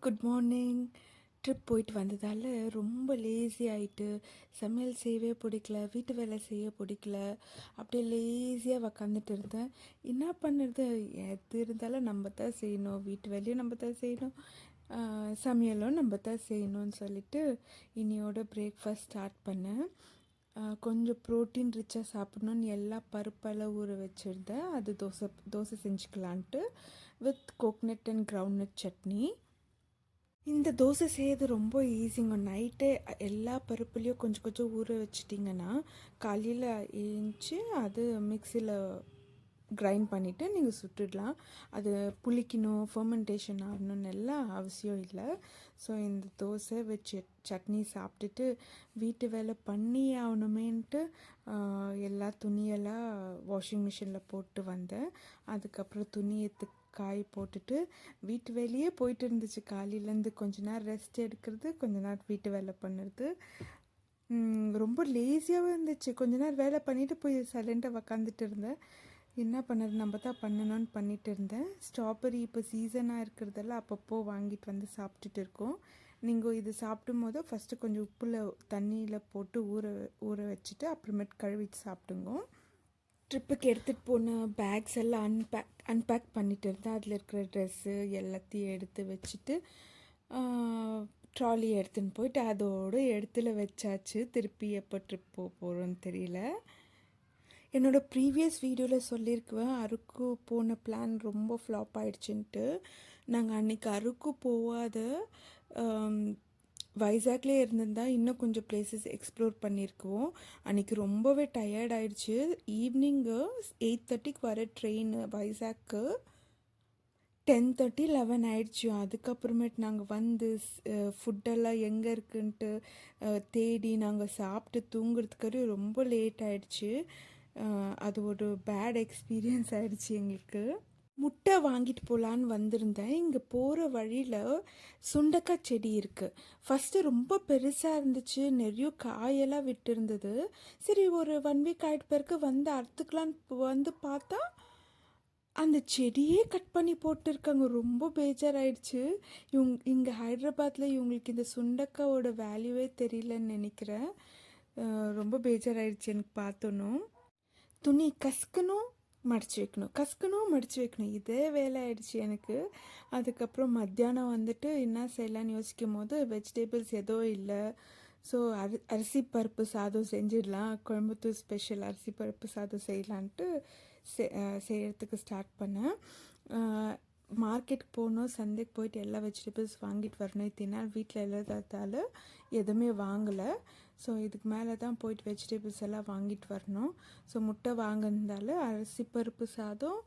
Good morning. Trip போயிட்டு வந்ததால் ரொம்ப லேசி ஆகிட்டு, சமையல் செய்யவே பிடிக்கல, வீட்டு வேலை செய்ய பிடிக்கல, அப்படியே லேசியாக உக்காந்துட்டு இருந்தேன். என்ன பண்ணுறது, எது இருந்தாலும் நம்ம தான் செய்யணும், வீட்டு வேலையும் நம்ம தான் செய்யணும், சமையலும் நம்ம தான் செய்யணும்னு சொல்லிட்டு இன்னையோட பிரேக்ஃபாஸ்ட் ஸ்டார்ட் பண்ணேன். கொஞ்சம் ப்ரோட்டீன் ரிச்சாக சாப்பிட்ணுன்னு எல்லா பருப்பெல்லாம் ஊற வச்சுருந்தேன். அது தோசை செஞ்சுக்கலான்ட்டு with coconut and groundnut chutney. இந்த தோசை செய்யறது ரொம்ப ஈஸிங்க. நைட்டே எல்லா பருப்புலேயும் கொஞ்சம் கொஞ்சம் ஊற வச்சிட்டிங்கன்னா காலையில் ஏஞ்சி அது மிக்சியில் கிரைண்ட் பண்ணிவிட்டு நீங்கள் சுட்டுடலாம். அது புளிக்கணும், ஃபர்மெண்டேஷன் ஆகணும்னு எல்லாம் அவசியம் இல்லை. ஸோ இந்த தோசை வச்சு சட்னி சாப்பிட்டுட்டு வீட்டு வேலை பண்ணி ஆகணுமேன்ட்டு எல்லா துணியெல்லாம் வாஷிங் மிஷினில் போட்டு வந்தேன். அதுக்கப்புறம் துணியை காய் போட்டுட்டு வீட்டு வேலையே போயிட்டு இருந்துச்சு. காலையிலேருந்து கொஞ்ச நேரம் ரெஸ்ட் எடுக்கிறது, கொஞ்ச நேரம் வீட்டு வேலை பண்ணுறது. ரொம்ப லேசியாகவும் இருந்துச்சு. கொஞ்ச நேரம் வேலை பண்ணிவிட்டு போய் சைலண்ட்டாக உக்காந்துட்டு இருந்தேன். என்ன பண்ணுறது, நம்ம தான் பண்ணணும்னு பண்ணிகிட்டு இருந்தேன். ஸ்ட்ராபெரி இப்போ சீசனாக இருக்கிறதெல்லாம் அப்பப்போ வாங்கிட்டு வந்து சாப்பிட்டுட்டு இருக்கோம். நீங்கள் இது சாப்பிடும் போது ஃபஸ்ட்டு கொஞ்சம் உப்பில் தண்ணியில் போட்டு ஊற வச்சுட்டு அப்புறமேட்டு கழுவிட்டு சாப்பிடுங்க. ட்ரிப்புக்கு எடுத்துகிட்டு போன பேக்ஸ் எல்லாம் அன்பேக் பண்ணிட்டு இருந்தேன். அதில் இருக்கிற ட்ரெஸ்ஸு எல்லாத்தையும் எடுத்து வச்சுட்டு ட்ராலி எடுத்துன்னு போயிட்டு அதோடு இடத்துல வச்சாச்சு. திருப்பி எப்போ ட்ரிப் போகிறோன்னு தெரியல. என்னோடய ப்ரீவியஸ் வீடியோவில் சொல்லியிருக்குவேன், அருக்கு போன பிளான் ரொம்ப ஃப்ளாப் ஆகிடுச்சுன்ட்டு. நாங்கள் அன்றைக்கி அருக்கு போகாத வைசாக்லேயே இருந்திருந்தால் இன்னும் கொஞ்சம் பிளேசஸ் எக்ஸ்ப்ளோர் பண்ணியிருக்குவோம். அன்றைக்கி ரொம்பவே டயர்ட் ஆகிடுச்சு. ஈவினிங்கு 8:30 வர ட்ரெயின் வைசாக்கு. 10:30 11 ஆயிடுச்சு. அதுக்கப்புறமேட்டு நாங்கள் வந்து ஃபுட்டெல்லாம் எங்கே இருக்குன்ட்டு தேடி நாங்கள் சாப்பிட்டு தூங்குறதுக்கு ரொம்ப லேட் ஆகிடுச்சு. அது ஒரு பேட் எக்ஸ்பீரியன்ஸ் ஆகிடுச்சு எங்களுக்கு. முட்டை வாங்கிட்டு போகலான்னு வந்திருந்தேன். இங்கே போகிற வழியில் சுண்டக்காய் செடி இருக்குது. ஃபஸ்ட்டு ரொம்ப பெருசாக இருந்துச்சு, நிறைய காயெல்லாம் விட்டு இருந்தது. சரி, ஒரு 1 வீக் ஆகிட்டு பிறகு வந்து அறுத்துக்கலான்னு வந்து பார்த்தா அந்த செடியே கட் பண்ணி போட்டிருக்காங்க. ரொம்ப பேஜாராயிடுச்சு. இங்கே ஹைதராபாத்தில் இவங்களுக்கு இந்த சுண்டக்காயோட வேல்யூவே தெரியலன்னு நினைக்கிறேன். ரொம்ப பேஜாராயிடுச்சு எனக்கு பார்த்தோன்னும். துணி கசக்கணும், மடித்து வைக்கணும், இதே வேலை ஆயிடுச்சு எனக்கு. அதுக்கப்புறம் மத்தியானம் வந்துட்டு என்ன செய்யலான்னு யோசிக்கும் போது வெஜிடபிள்ஸ் எதுவும் இல்லை. ஸோ அரிசி பருப்பு சாதம் செஞ்சிடலாம், கோயம்புத்தூர் ஸ்பெஷல் அரிசி பருப்பு சாதம் செய்யலான்ட்டு செய்கிறதுக்கு ஸ்டார்ட் பண்ணேன். மார்க்கெட்டுக்கு போகணும், சந்தைக்கு போயிட்டு எல்லா வெஜிடபிள்ஸ் வாங்கிட்டு வரணும். இத்தனை நாள் வீட்டில் இல்லாததால் எதுவுமே வாங்கலை. ஸோ இதுக்கு மேலே தான் போயிட்டு வெஜிடபிள்ஸ் எல்லாம் வாங்கிட்டு வரணும். ஸோ முட்டை வாங்கினதால அரிசி பருப்பு சாதம்,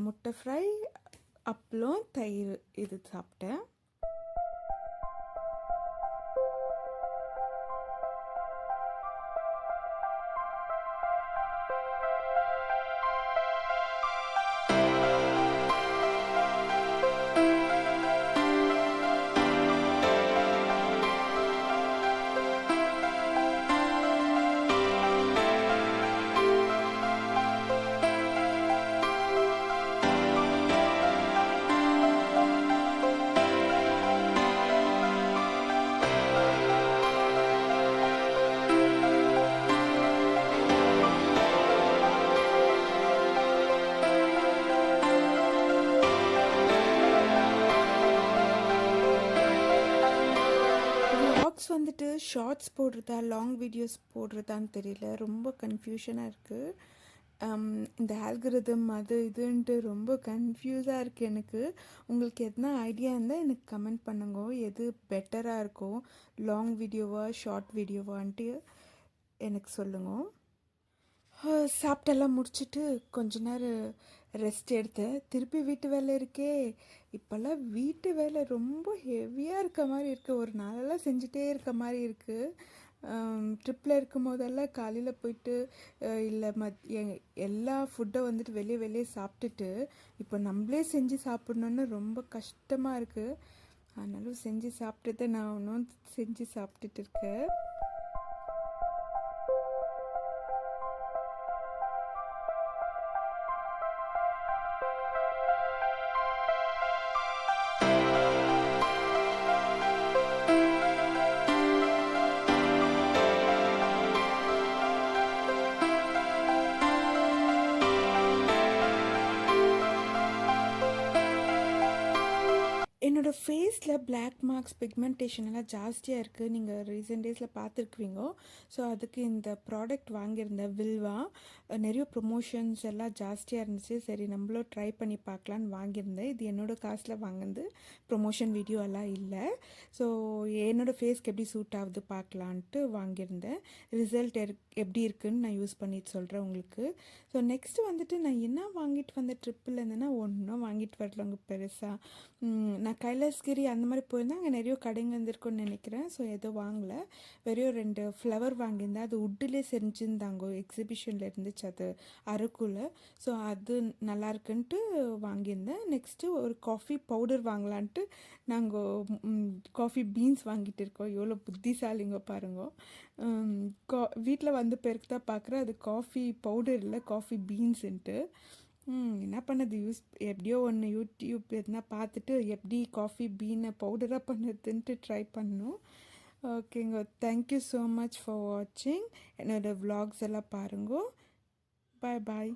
முட்டை ஃப்ரை, அப்பளம், தயிர் இது சாப்பிட்டேன். வந்துட்டு ஷார்ட்ஸ் போடுறதா லாங் வீடியோஸ் போடுறதான்னு தெரியல, ரொம்ப கன்ஃபியூஷனாக இருக்குது. இந்த ஆல்கரிதம் அது இதுன்ட்டு ரொம்ப கன்ஃபியூஸாக இருக்குது எனக்கு. உங்களுக்கு எதனா ஐடியா இருந்தால் எனக்கு கமெண்ட் பண்ணுங்க, எது பெட்டராக இருக்கும், லாங் வீடியோவா ஷார்ட் வீடியோவான்ட்டு எனக்கு சொல்லுங்க. சாப்பிட்டெல்லாம் முடிச்சுட்டு கொஞ்ச நேரம் ரெஸ்ட் எடுத்தேன். திருப்பி வீட்டு வேலை இருக்கே. இப்போல்லாம் வீட்டு வேலை ரொம்ப ஹெவியாக இருக்க மாதிரி இருக்குது. ஒரு நாளெல்லாம் செஞ்சுட்டே இருக்க மாதிரி இருக்குது. ட்ரிப்பில் இருக்கும் போதெல்லாம் காலையில் போயிட்டு இல்லை எல்லா ஃபுட்டை வந்துட்டு வெளியே சாப்பிட்டுட்டு இப்போ நம்மளே செஞ்சு சாப்பிட்ணுன்னு ரொம்ப கஷ்டமாக இருக்குது. ஆனாலும் செஞ்சு சாப்பிட்டு நான் ஒன்றும் செஞ்சு சாப்பிட்டுட்டு இருக்கேன். ஃபேஸில் பிளாக் மார்க்ஸ் பிக்மெண்டேஷன் எல்லாம் ஜாஸ்தியாக இருக்குது. நீங்கள் ரீசெண்ட் டேஸில் பார்த்துருக்குவீங்க. ஸோ அதுக்கு இந்த ப்ராடக்ட் வாங்கியிருந்தேன் வில்வா. நிறைய ப்ரொமோஷன்ஸ் எல்லாம் ஜாஸ்தியாக இருந்துச்சு. சரி நம்மளும் ட்ரை பண்ணி பார்க்கலான்னு வாங்கியிருந்தேன். இது என்னோடய காசில் வாங்கினது, ப்ரொமோஷன் வீடியோ எல்லாம் இல்லை. ஸோ என்னோடய ஃபேஸ்க்கு எப்படி சூட் ஆகுது பார்க்கலான்ட்டு வாங்கியிருந்தேன். ரிசல்ட் எப்படி இருக்குன்னு நான் யூஸ் பண்ணிட்டு சொல்கிறேன் உங்களுக்கு. ஸோ நெக்ஸ்ட்டு வந்துட்டு நான் என்ன வாங்கிட்டு வந்த ட்ரிப்பில் இருந்தேன்னா ஒன்றும் வாங்கிட்டு வரலங்க பெருசாக. நான் கைலாஸ்கிரி அந்த மாதிரி போயிருந்தேன். அங்கே நிறைய கடைங்க இருந்திருக்குன்னு நினைக்கிறேன். ஸோ எதுவும் வாங்கலை. வெறும் 2 ஃப்ளவர் வாங்கியிருந்தேன். அது உட்டிலே செஞ்சுருந்தாங்க, எக்ஸிபிஷனில் இருந்துச்சு அது அரக்குள்ள. ஸோ அது நல்லா இருக்குன்ட்டு வாங்கியிருந்தேன். நெக்ஸ்ட்டு ஒரு காஃபி பவுடர் வாங்கலான்ட்டு நாங்கள் காஃபி பீன்ஸ் வாங்கிட்டு இருக்கோம். எவ்வளோ புத்திசாலிங்க பாருங்க. வீட்டில் வந்து பேருக்கு தான் பார்க்குறேன், அது காஃபி பவுடர் இல்லை, காஃபி பீன்ஸுன்ட்டு. என்ன பண்ணது, எப்படியோ ஒன்று யூடியூப் எதுனா பார்த்துட்டு எப்படி காஃபி பீனை பவுடராக பண்ணுறதுன்ட்டு ட்ரை பண்ணோம். ஓகேங்க, தேங்க்யூ ஸோ மச் ஃபார் வாட்சிங். என்னோடய vlogs எல்லாம் பாருங்க. பாய் பாய்.